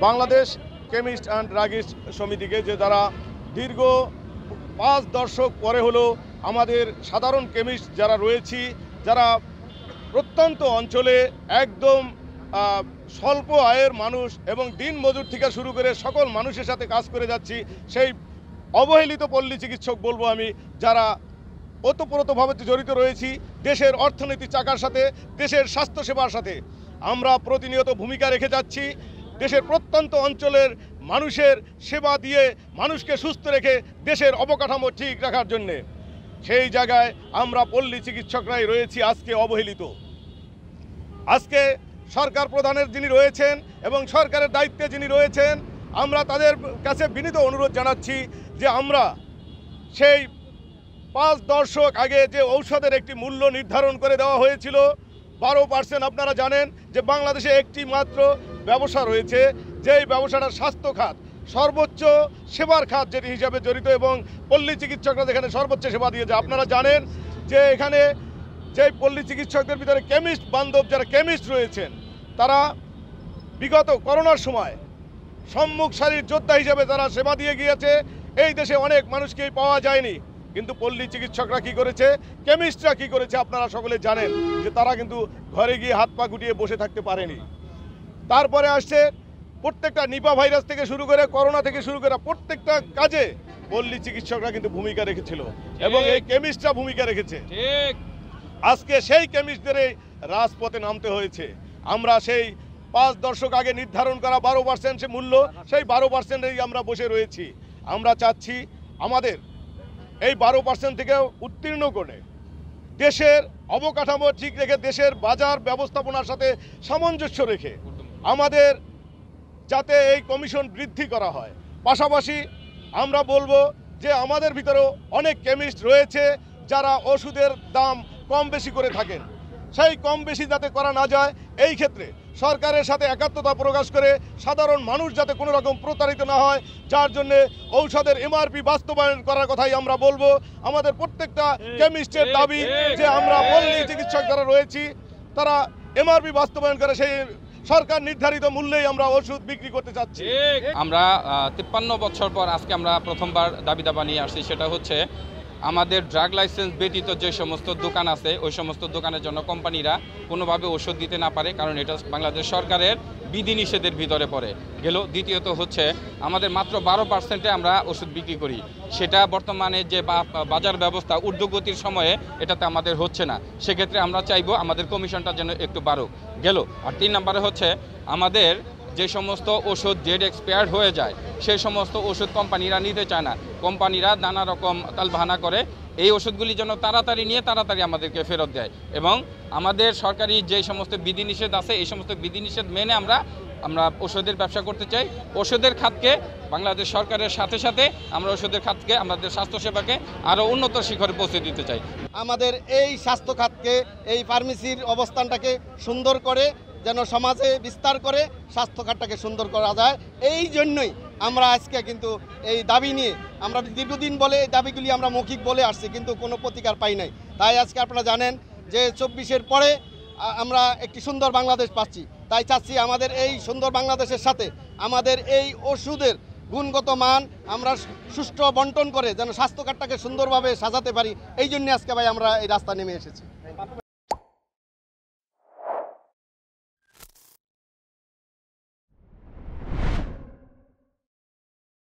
Bangladesh chemist and druggist সমিতিকে, যে তারা দীর্ঘ 5 দশক পরে হলো আমাদের সাধারণ কেমিস্ট যারা রয়েছি, যারা প্রত্যন্ত অঞ্চলে একদম স্বল্প আয়ের মানুষ এবং দিন মজুর থেকে শুরু করে সকল মানুষের সাথে কাজ করে যাচ্ছি, সেই অবহেলিত পল্লী চিকিৎসক বলবো আমি, যারা ওতপ্রোতভাবে জড়িত রয়েছি দেশের অর্থনীতি চাকার সাথে, দেশের স্বাস্থ্যসেবার সাথে। আমরা প্রতিনিয়ত ভূমিকা রেখে যাচ্ছি দেশের প্রত্যন্ত অঞ্চলের মানুষের সেবা দিয়ে মানুষকে সুস্থ রেখে দেশের অবকাঠামো ঠিক রাখার জন্যে। সেই জায়গায় আমরা পল্লী চিকিৎসকরাই রয়েছি আজকে অবহেলিত। আজকে সরকার প্রধানের যিনি রয়েছেন এবং সরকারের দায়িত্বে যিনি রয়েছেন, আমরা তাদের কাছে বিনীত অনুরোধ জানাচ্ছি যে আমরা সেই 5 দশক আগে যে ঔষধের একটি মূল্য নির্ধারণ করে দেওয়া হয়েছিল 12%, আপনারা জানেন যে বাংলাদেশে একটি মাত্র ব্যবসা রয়েছে, যেই ব্যবসাটা স্বাস্থ্য খাত, সর্বোচ্চ সেবার খাত যেটি হিসাবে জড়িত, এবং পল্লী চিকিৎসকরা যেখানে সর্বোচ্চ সেবা দিয়েছে। আপনারা জানেন যে এখানে যে পল্লী চিকিৎসকদের ভিতরে কেমিস্ট বান্ধব যারা কেমিস্ট রয়েছেন, তারা বিগত করোনার সময় সম্মুখ সারির যোদ্ধা হিসেবে তারা সেবা দিয়ে গিয়েছে। এই দেশে অনেক মানুষকেই পাওয়া যায়নি, কিন্তু পল্লী চিকিৎসকরা কি করেছে, কেমিস্টরা কি করেছে, আপনারা সকলে জানেন যে তারা কিন্তু ঘরে গিয়ে হাত পা গুটিয়ে বসে থাকতে পারেনি। তারপরে আসছে প্রত্যেকটা নিপা ভাইরাস থেকে শুরু করে করোনা থেকে শুরু করে প্রত্যেকটা কাজে পল্লী চিকিৎসকরা কিন্তু ভূমিকা রেখেছিল এবং এই কেমিস্টরা ভূমিকা রেখেছে। আজকে সেই কেমিস্টদের রাজপথে নামতে হয়েছে। আমরা সেই 5 দশক আগে নির্ধারণ করা 12% সে মূল্য, সেই 12%এই আমরা বসে রয়েছি। আমরা চাচ্ছি আমাদের এই 12% থেকে উত্তীর্ণ করে দেশের অবকাঠামো ঠিক রেখে, দেশের বাজার ব্যবস্থাপনার সাথে সামঞ্জস্য রেখে আমাদের যাতে এই কমিশন বৃদ্ধি করা হয়। পাশাপাশি আমরা বলবো যে আমাদের ভিতরেও অনেক কেমিস্ট রয়েছে যারা ওষুধের দাম কম বেশি করে থাকেন, সেই কম বেশি যাতে করা না যায়, এই ক্ষেত্রে সরকারের সাথে একাত্মতা প্রকাশ করে সাধারণ মানুষ যাতে কোনো রকম প্রতারিত না হয়, যার জন্য ঔষধের এমআরপি বাস্তবায়ন করার কথাই আমরা বলবো। আমাদের প্রত্যেকটা কেমিস্টের দাবি যে আমরা পল্লী চিকিৎসক যারা রয়েছি তারা এমআরপি বাস্তবায়ন করে সেই সরকার নির্ধারিত মূল্যেই আমরা ওষুধ বিক্রি করতে চাচ্ছি। আমরা 53 বছর পর আজকে আমরা প্রথমবার দাবি দাবা নিয়ে আসছি, সেটা হচ্ছে আমাদের ড্রাগ লাইসেন্স ব্যতীত যে সমস্ত দোকান আছে ওই সমস্ত দোকানের জন্য কোম্পানিরা কোনোভাবে ওষুধ দিতে না পারে, কারণ এটা বাংলাদেশ সরকারের বিধিনিষেধের ভিতরে পড়ে গেল। দ্বিতীয়ত হচ্ছে আমাদের মাত্র 12%-এ আমরা ওষুধ বিক্রি করি, সেটা বর্তমানে যে বাজার ব্যবস্থা ঊর্ধ্বগতির সময়ে এটাতে আমাদের হচ্ছে না। সেক্ষেত্রে আমরা চাইবো আমাদের কমিশনটা যেন একটু বাড়ুক গেল। আর 3 নম্বরে হচ্ছে আমাদের যে সমস্ত ওষুধ ডেট এক্সপায়ার্ড হয়ে যায় সেই সমস্ত ওষুধ কোম্পানিরা নিতে চায় না, কোম্পানিরা নানা রকম তালবাহানা করে এই ওষুধগুলি যেন তাড়াতাড়ি নিয়ে তাড়াতাড়ি আমাদেরকে ফেরত দেয়। এবং আমাদের সরকারি যে সমস্ত বিধিনিষেধ আছে এই সমস্ত বিধিনিষেধ মেনে আমরা ওষুধের ব্যবসা করতে চাই। ওষুধের খাতকে বাংলাদেশ সরকারের সাথে সাথে আমরা ওষুধের খাতকে, আমাদের স্বাস্থ্যসেবাকে আরও উন্নত শিখরে পৌঁছে দিতে চাই। আমাদের এই স্বাস্থ্য খাতকে, এই ফার্মেসির অবস্থানটাকে সুন্দর করে যেন সমাজে বিস্তার করে স্বাস্থ্য খাতটাকে সুন্দর করা যায়, এই জন্যই আমরা আজকে কিন্তু এই দাবি নিয়ে আমরা দীর্ঘদিন বলে এই দাবিগুলি আমরা মৌখিক বলে আসছি, কিন্তু কোনো প্রতিকার পাই নাই। তাই আজকে আপনারা জানেন যে 24-এর পরে আমরা একটি সুন্দর বাংলাদেশ পাচ্ছি। তাই চাচ্ছি আমাদের এই সুন্দর বাংলাদেশের সাথে আমাদের এই ওষুধের গুণগত মান আমরা সুষ্ঠু বন্টন করে যেন স্বাস্থ্য খাতটাকে সুন্দরভাবে সাজাতে পারি, এই জন্য আজকে ভাই আমরা এই রাস্তা নেমে এসেছি।